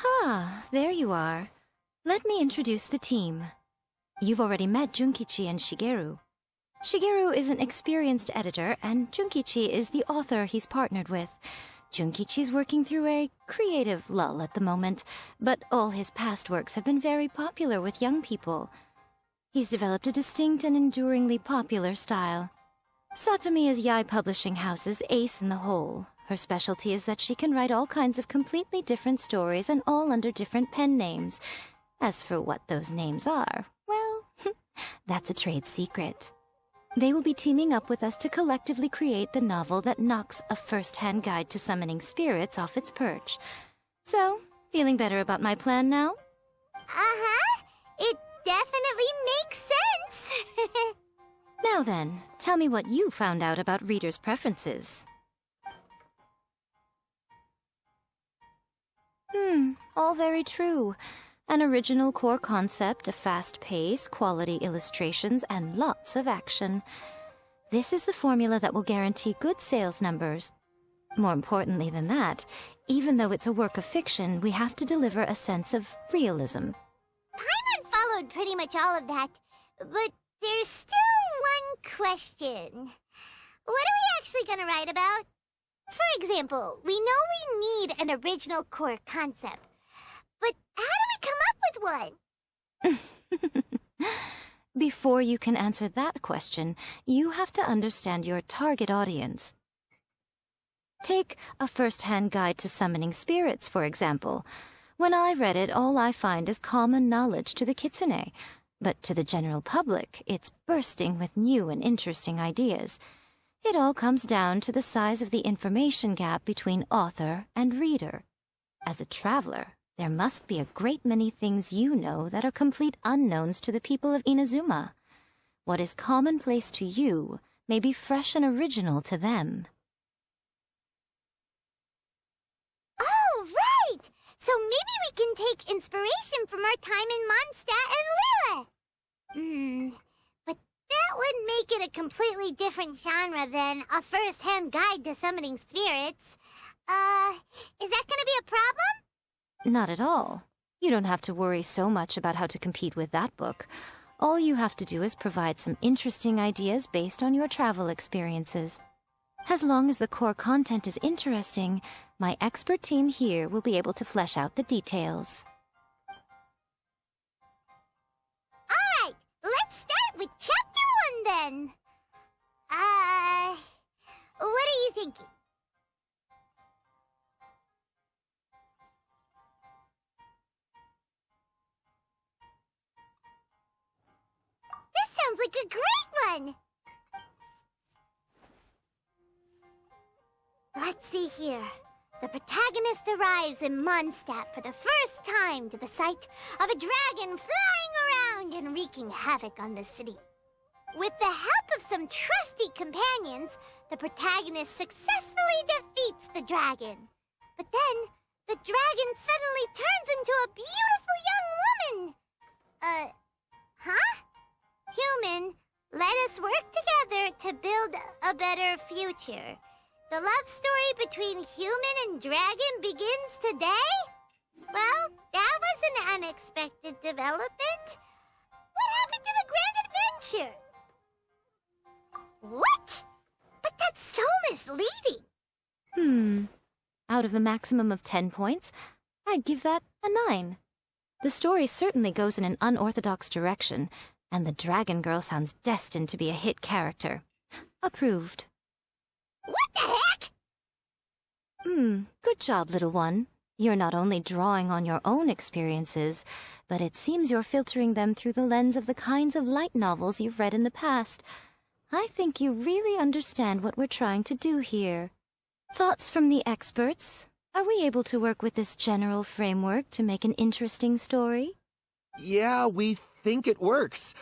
Ah, there you are. Let me introduce the team. You've already met Junkichi and Shigeru. Shigeru is an experienced editor, and Junkichi is the author he's partnered with. Junkichi's working through a creative lull at the moment, but all his past works have been very popular with young people. He's developed a distinct and enduringly popular style. Satomi is Yae Publishing House's ace in the hole. Her specialty is that she can write all kinds of completely different stories and all under different pen names. As for what those names are, well, that's a trade secret. They will be teaming up with us to collectively create the novel that knocks a first-hand guide to summoning spirits off its perch. So, feeling better about my plan now? Uh-huh. It definitely makes sense. Now then, tell me what you found out about readers' preferences. All very true. An original core concept, a fast pace, quality illustrations, and lots of action. This is the formula that will guarantee good sales numbers. More importantly than that, even though it's a work of fiction, we have to deliver a sense of realism. Paimon followed pretty much all of that, but there's still one question. What are we actually gonna write about? For example, we know we need an original core concept, but how do we come up with one? Before you can answer that question, you have to understand your target audience. Take a first-hand guide to summoning spirits, for example. When I read it, all I find is common knowledge to the kitsune, but to the general public, it's bursting with new and interesting ideas. It all comes down to the size of the information gap between author and reader. As a traveler, there must be a great many things you know that are complete unknowns to the people of Inazuma. What is commonplace to you may be fresh and original to them. Oh, right! So maybe we can take inspiration from our time in Mondstadt and Lille. But that would make it a completely different genre than a first-hand guide to summoning spirits. Is that gonna be a problem? Not at all. You don't have to worry so much about how to compete with that book. All you have to do is provide some interesting ideas based on your travel experiences. As long as the core content is interesting, my expert team here will be able to flesh out the details. Alright, let's start with Chapter 1 then. What are you thinking? This sounds like a great one! Let's see here. The protagonist arrives in Mondstadt for the first time to the sight of a dragon flying around and wreaking havoc on the city. With the help of some trusty companions, the protagonist successfully defeats the dragon. But then, the dragon suddenly turns into a beautiful young woman! Huh? Human, let us work together to build a better future. The love story between human and dragon begins today? Well, that was an unexpected development. What happened to the grand adventure? What? But that's so misleading. Out of a maximum of 10 points, I'd give that a 9. The story certainly goes in an unorthodox direction, and the Dragon Girl sounds destined to be a hit character. Approved. What the heck? Good job, little one. You're not only drawing on your own experiences, but it seems you're filtering them through the lens of the kinds of light novels you've read in the past. I think you really understand what we're trying to do here. Thoughts from the experts? Are we able to work with this general framework to make an interesting story? Yeah, we think it works.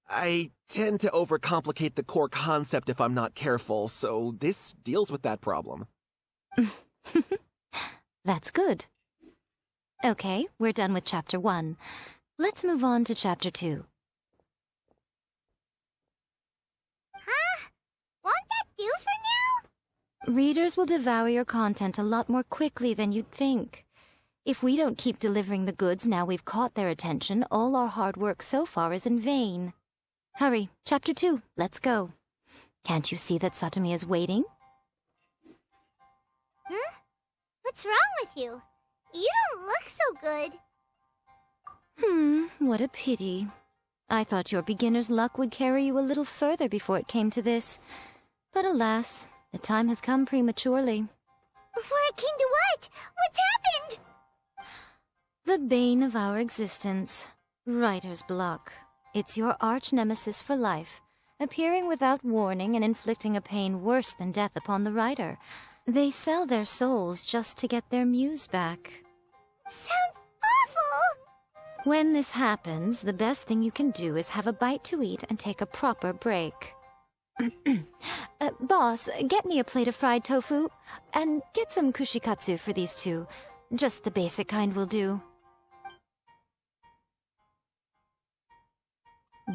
I tend to overcomplicate the core concept if I'm not careful, so this deals with that problem. That's good. Okay, we're done with Chapter 1. Let's move on to Chapter 2. Huh? Won't that do for now? Readers will devour your content a lot more quickly than you'd think. If we don't keep delivering the goods now we've caught their attention, all our hard work so far is in vain. Hurry, Chapter 2, let's go. Can't you see that Satomi is waiting? Huh? What's wrong with you? You don't look so good. What a pity. I thought your beginner's luck would carry you a little further before it came to this. But alas, the time has come prematurely. Before it came to what? What's happened? The bane of our existence. Writer's block. It's your arch-nemesis for life, appearing without warning and inflicting a pain worse than death upon the writer. They sell their souls just to get their muse back. Sounds awful! When this happens, the best thing you can do is have a bite to eat and take a proper break. Boss, get me a plate of fried tofu, and get some kushikatsu for these two. Just the basic kind will do.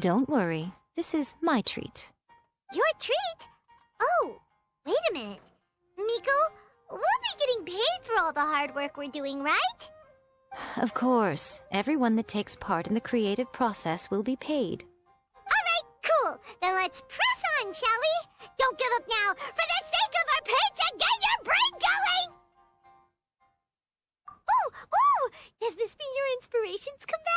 Don't worry, this is my treat. Your treat? Oh, wait a minute. Miko, we'll be getting paid for all the hard work we're doing, right? Of course, everyone that takes part in the creative process will be paid. Alright, cool. Then let's press on, shall we? Don't give up now, for the sake of our paycheck, get your brain going! Ooh! Does this mean your inspirations come back?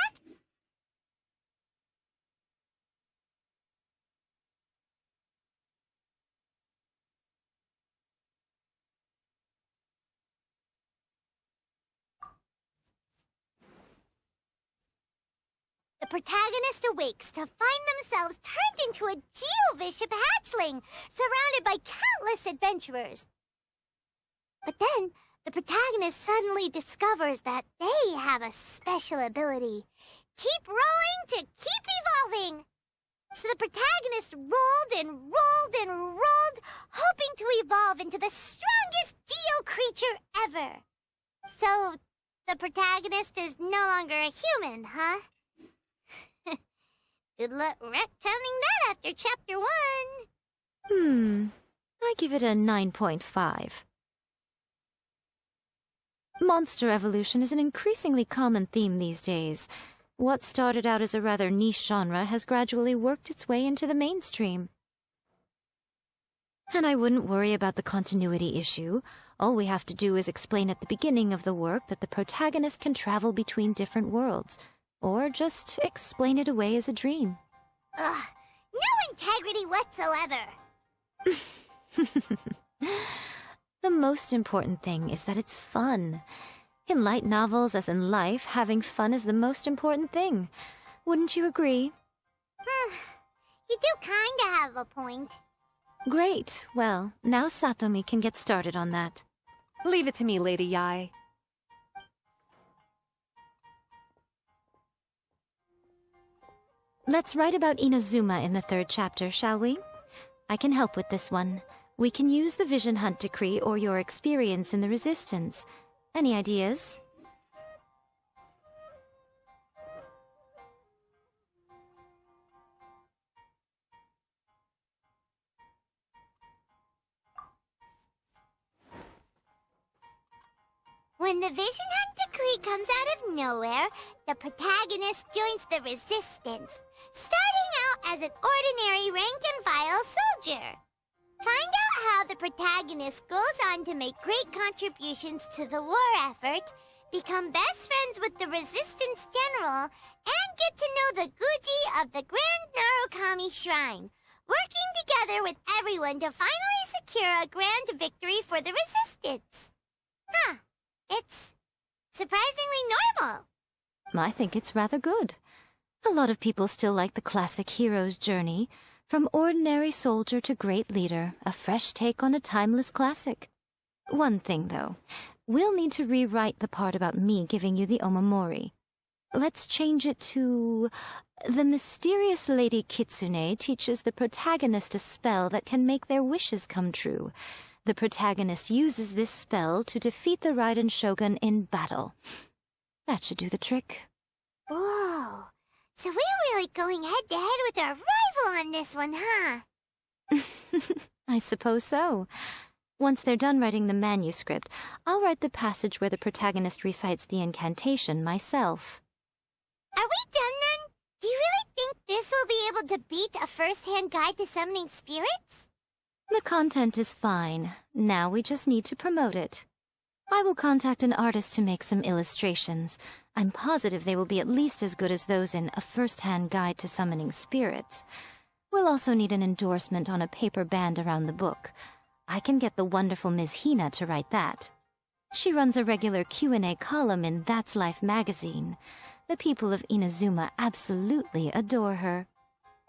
The protagonist awakes to find themselves turned into a geovicious hatchling, surrounded by countless adventurers. But then, the protagonist suddenly discovers that they have a special ability. Keep rolling to keep evolving! So the protagonist rolled and rolled and rolled, hoping to evolve into the strongest geo creature ever. So, the protagonist is no longer a human, huh? Good luck retconning that after Chapter 1. I give it a 9.5. Monster evolution is an increasingly common theme these days. What started out as a rather niche genre has gradually worked its way into the mainstream. And I wouldn't worry about the continuity issue. All we have to do is explain at the beginning of the work that the protagonist can travel between different worlds, or just explain it away as a dream. Ugh, no integrity whatsoever. The most important thing is that it's fun. In light novels, as in life, having fun is the most important thing. Wouldn't you agree? You do kinda have a point. Great. Well, now Satomi can get started on that. Leave it to me, Lady Yae. Let's write about Inazuma in the 3rd chapter, shall we? I can help with this one. We can use the Vision Hunt Decree or your experience in the Resistance. Any ideas? When the Vision Hunt Decree comes out of nowhere, the protagonist joins the Resistance, starting out as an ordinary rank-and-file soldier. Find out how the protagonist goes on to make great contributions to the war effort, become best friends with the Resistance General, and get to know the Guji of the Great Narukami Shrine, working together with everyone to finally secure a grand victory for the Resistance. Huh. It's surprisingly normal. I think it's rather good. A lot of people still like the classic hero's journey, from ordinary soldier to great leader, a fresh take on a timeless classic. One thing, though, we'll need to rewrite the part about me giving you the omamori. Let's change it to... The mysterious Lady Kitsune teaches the protagonist a spell that can make their wishes come true. The protagonist uses this spell to defeat the Raiden Shogun in battle. That should do the trick. Whoa. So we're really going head-to-head with our rival on this one, huh? I suppose so. Once they're done writing the manuscript, I'll write the passage where the protagonist recites the incantation myself. Are we done then? Do you really think this will be able to beat a first-hand guide to summoning spirits? The content is fine. Now we just need to promote it. I will contact an artist to make some illustrations. I'm positive they will be at least as good as those in A First-Hand Guide to Summoning Spirits. We'll also need an endorsement on a paper band around the book. I can get the wonderful Ms. Hina to write that. She runs a regular Q&A column in That's Life magazine. The people of Inazuma absolutely adore her.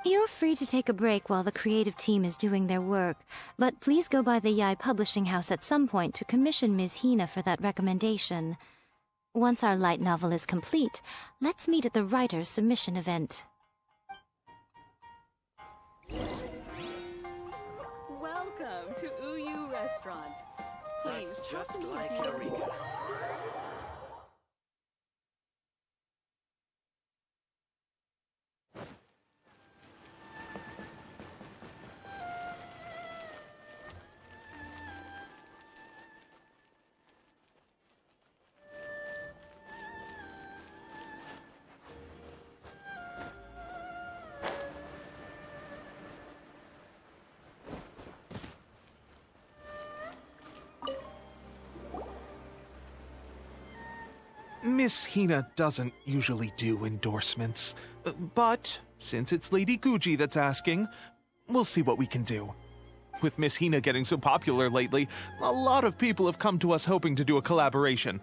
You're free to take a break while the creative team is doing their work, but please go by the Yae Publishing House at some point to commission Ms. Hina for that recommendation. Once our light novel is complete, let's meet at the writer's submission event. Welcome to Uyu Restaurant. Please, That's talk to just me like if you- Eureka. Miss Hina doesn't usually do endorsements, but since it's Lady Guji that's asking, we'll see what we can do. With Miss Hina getting so popular lately, a lot of people have come to us hoping to do a collaboration.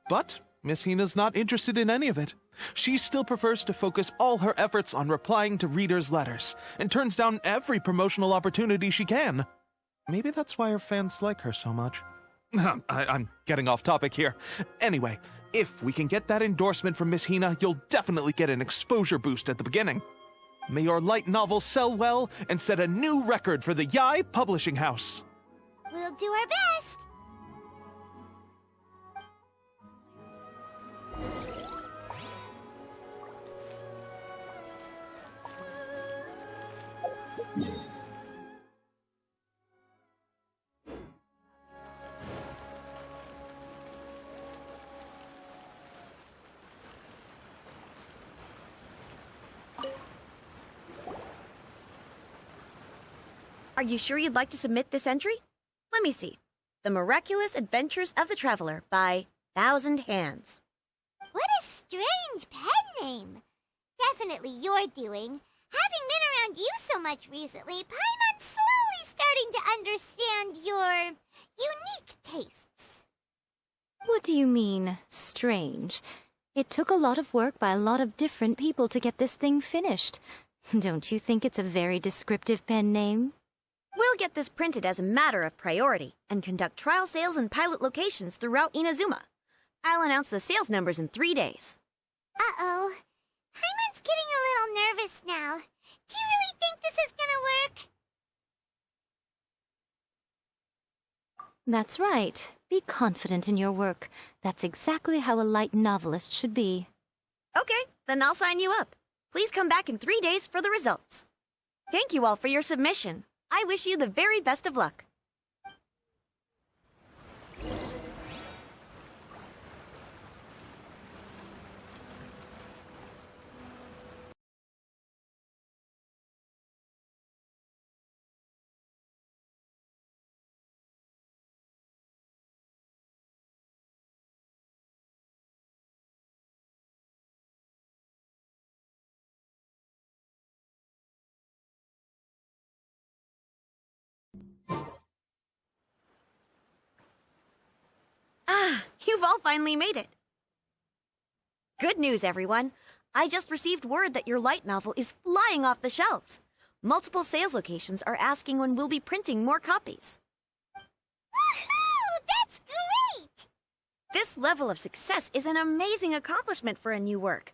But Miss Hina's not interested in any of it. She still prefers to focus all her efforts on replying to readers' letters, and turns down every promotional opportunity she can. Maybe that's why her fans like her so much. I'm getting off topic here. Anyway, if we can get that endorsement from Miss Hina, you'll definitely get an exposure boost at the beginning. May your light novel sell well and set a new record for the Yae Publishing House. We'll do our best. Are you sure you'd like to submit this entry? Let me see. The Miraculous Adventures of the Traveler by Thousand Hands. What a strange pen name. Definitely your doing. Having been around you so much recently, Paimon's slowly starting to understand your unique tastes. What do you mean, strange? It took a lot of work by a lot of different people to get this thing finished. Don't you think it's a very descriptive pen name? We'll get this printed as a matter of priority and conduct trial sales in pilot locations throughout Inazuma. I'll announce the sales numbers in 3 days. Uh-oh. Paimon's getting a little nervous now. Do you really think this is gonna work? That's right. Be confident in your work. That's exactly how a light novelist should be. Okay, then I'll sign you up. Please come back in 3 days for the results. Thank you all for your submission. I wish you the very best of luck. Ah, you've all finally made it. Good news, everyone. I just received word that your light novel is flying off the shelves. Multiple sales locations are asking when we'll be printing more copies. Woohoo! That's great! This level of success is an amazing accomplishment for a new work.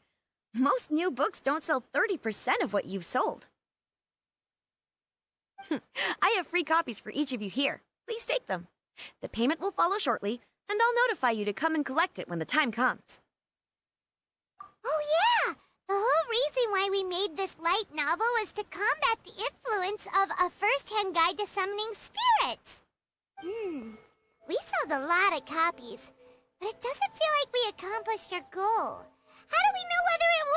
Most new books don't sell 30% of what you've sold. I have free copies for each of you here. Please take them. The payment will follow shortly, and I'll notify you to come and collect it when the time comes. Oh yeah! The whole reason why we made this light novel was to combat the influence of A First-Hand Guide to Summoning Spirits. We sold a lot of copies, but it doesn't feel like we accomplished our goal. How do we know whether it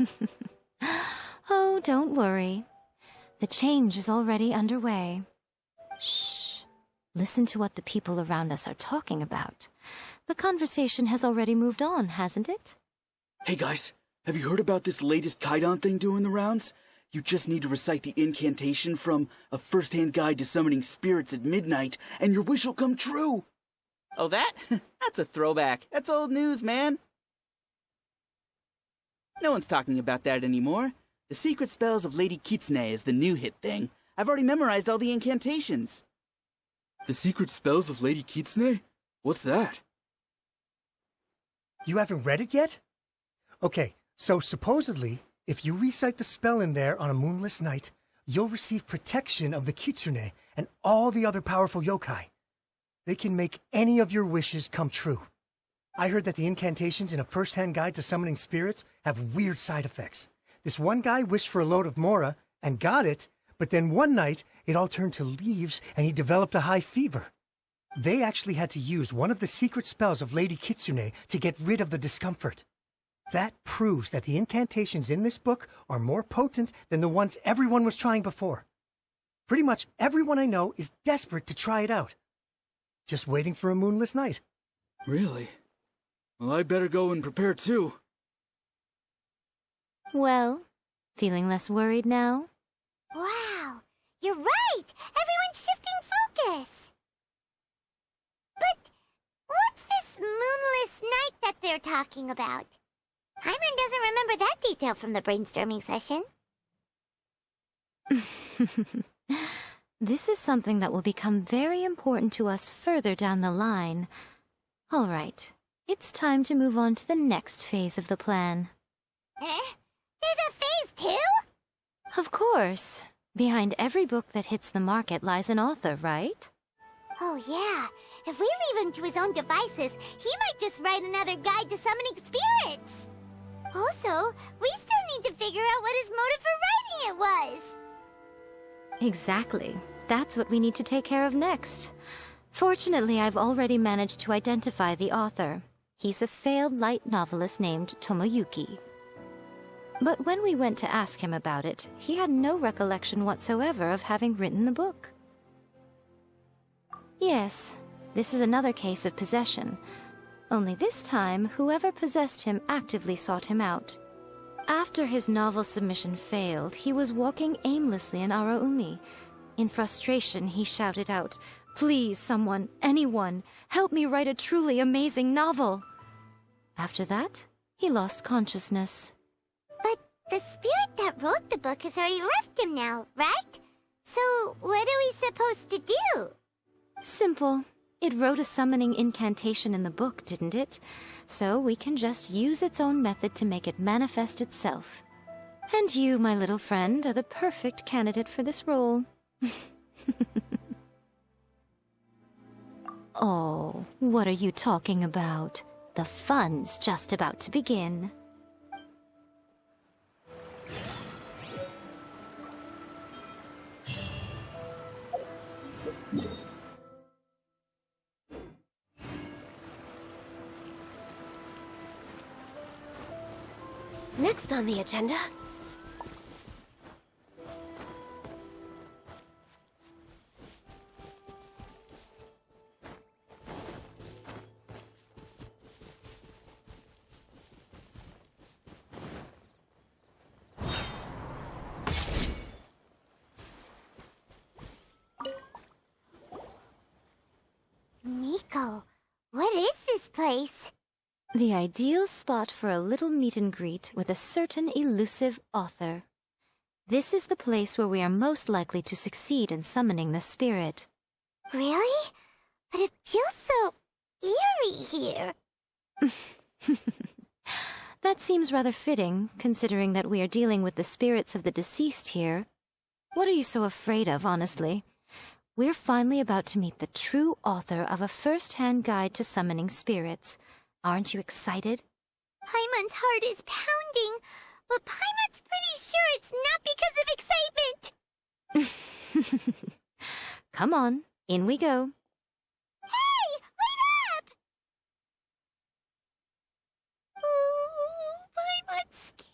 worked? Oh, don't worry. The change is already underway. Shh. Listen to what the people around us are talking about. The conversation has already moved on, hasn't it? Hey guys, have you heard about this latest Kaidan thing doing the rounds? You just need to recite the incantation from A First-Hand Guide to Summoning Spirits at Midnight, and your wish will come true! Oh, that? That's a throwback. That's old news, man. No one's talking about that anymore. The Secret Spells of Lady Kitsune is the new hit thing. I've already memorized all the incantations. The Secret Spells of Lady Kitsune? What's that? You haven't read it yet? Okay, so supposedly, if you recite the spell in there on a moonless night, you'll receive protection of the Kitsune and all the other powerful yokai. They can make any of your wishes come true. I heard that the incantations in A First-Hand Guide to Summoning Spirits have weird side effects. This one guy wished for a load of mora and got it, but then one night it all turned to leaves and he developed a high fever. They actually had to use one of the secret spells of Lady Kitsune to get rid of the discomfort. That proves that the incantations in this book are more potent than the ones everyone was trying before. Pretty much everyone I know is desperate to try it out. Just waiting for a moonless night. Really? Well, I better go and prepare too. Well, feeling less worried now? Wow, you're right! Everyone's shifting focus! But what's this moonless night that they're talking about? Paimon doesn't remember that detail from the brainstorming session. This is something that will become very important to us further down the line. All right, it's time to move on to the next phase of the plan. Eh? There's a phase 2? Of course. Behind every book that hits the market lies an author, right? Oh yeah, if we leave him to his own devices, he might just write another guide to summoning spirits. Also, we still need to figure out what his motive for writing it was. Exactly. That's what we need to take care of next. Fortunately, I've already managed to identify the author. He's a failed light novelist named Tomoyuki. But when we went to ask him about it, he had no recollection whatsoever of having written the book. Yes, this is another case of possession. Only this time, whoever possessed him actively sought him out. After his novel submission failed, he was walking aimlessly in Araumi. In frustration, he shouted out, "Please, someone, anyone, help me write a truly amazing novel!" After that, he lost consciousness. But the spirit that wrote the book has already left him now, right? So what are we supposed to do? Simple. It wrote a summoning incantation in the book, didn't it? So we can just use its own method to make it manifest itself. And you, my little friend, are the perfect candidate for this role. Oh, what are you talking about? The fun's just about to begin. Next on the agenda... Miko, what is this place? The ideal spot for a little meet and greet with a certain elusive author. This is the place where we are most likely to succeed in summoning the spirit. Really? But it feels so eerie here. That seems rather fitting, considering that we are dealing with the spirits of the deceased here. What are you so afraid of, honestly? We're finally about to meet the true author of A First-Hand Guide to Summoning Spirits. Aren't you excited? Paimon's heart is pounding, but Paimon's pretty sure it's not because of excitement. Come on, in we go. Hey, wait up! Ooh, Paimon's skin.